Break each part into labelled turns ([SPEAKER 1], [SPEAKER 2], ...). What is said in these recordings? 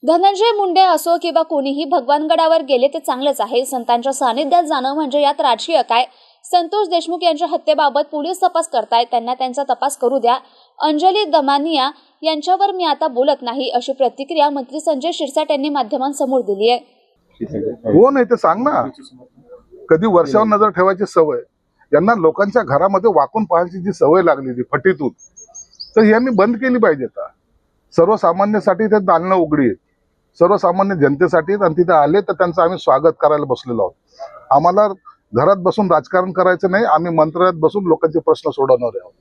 [SPEAKER 1] धनंजय मुंडे असो किंवा कोणीही भगवानगडावर गेले ते चांगलेच आहे. संतांच्या सानिध्यात जाणं म्हणजे यात राजकीय काय? संतोष देशमुख यांच्या हत्येबाबत पोलीस तपास करतायत, त्यांना त्यांचा तपास करू द्या. अंजली दमानिया यांच्यावर मी आता बोलत नाही, अशी प्रतिक्रिया मंत्री संजय शिरसाट यांनी माध्यमांसमोर दिली आहे.
[SPEAKER 2] हो नाही ते सांग ना. कधी वर्षावर नजर ठेवायची सवय, यांना लोकांच्या घरामध्ये वाकून पाहायची जी सवय लागलेली फटीतून, तर यांनी बंद केली पाहिजे. आता सर्वसामान्यांसाठी ते दालनं उघडी आहेत, सर्वसामान्य जनतेसाठी, आणि तिथे आले तर त्यांचं आम्ही स्वागत करायला बसलेलो आहोत. आम्हाला घरात बसून राजकारण करायचं नाही, आम्ही मंत्रालयात बसून लोकांचे प्रश्न सोडवणार आहोत.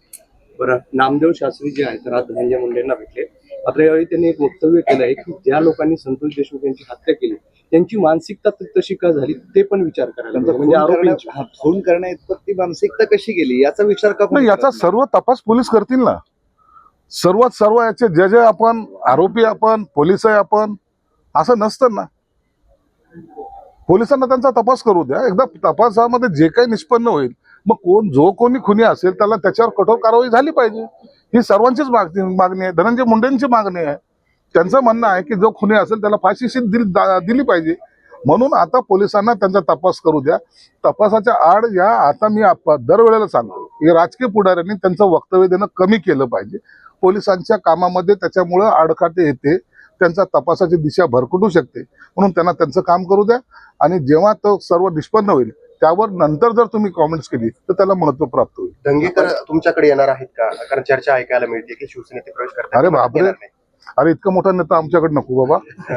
[SPEAKER 3] बरं, नामदेव शास्त्री जे आहेत आज धनंजय मुंडेंना भेटले. मात्र यावेळी त्यांनी एक वक्तव्य केलं आहे की ज्या लोकांनी संतोष देशमुख यांची हत्या केली त्यांची मानसिकता तशी का झाली ते पण विचार करायला म्हणजे आरोपींची
[SPEAKER 4] खून करण्याइतपत ती मानसिकता कशी गेली याचा विचार का
[SPEAKER 2] नाही, याचा सर्व तपास पोलीस करतील ना. सर्व याचे जज आहे आपण, आरोपी आपण, पोलीस आहे आपण, असं नसतं ना. पोलिसांना त्यांचा तपास करू द्या. एकदा तपासामध्ये जे काही निष्पन्न होईल, मग जो कोणी खुनी असेल त्याला त्याच्यावर कठोर कारवाई झाली पाहिजे. ही सर्वांचीच मागणी आहे, धनंजय मुंडेंची मागणी आहे. त्यांचं म्हणणं आहे की जो खुनी असेल त्याला फाशी दिली पाहिजे. म्हणून आता पोलिसांना त्यांचा तपास करू द्या. तपासाच्या आड या आता मी दरवेळेला सांगतो की राजकीय पुढाऱ्यांनी त्यांचं वक्तव्य देणं कमी केलं पाहिजे. पोलिसांच्या कामामध्ये त्याच्यामुळं आडकाठी येते, त्यांचा तपासाची दिशा भरकटू शकते. म्हणून त्यांना त्यांचं काम करू द्या, आणि जेव्हा तो सर्व निष्पन्न होईल त्यावर नंतर जर तुम्ही कॉमेंट्स केली तर त्याला महत्व प्राप्त होईल.
[SPEAKER 5] दंगेकर तुमच्याकडे येणार आहेत का? कारण चर्चा ऐकायला मिळते की शिवसेनेत प्रवेश करतात.
[SPEAKER 2] अरे बापरे, अरे इतका मोठा नेता आमच्याकडे नको बाबा.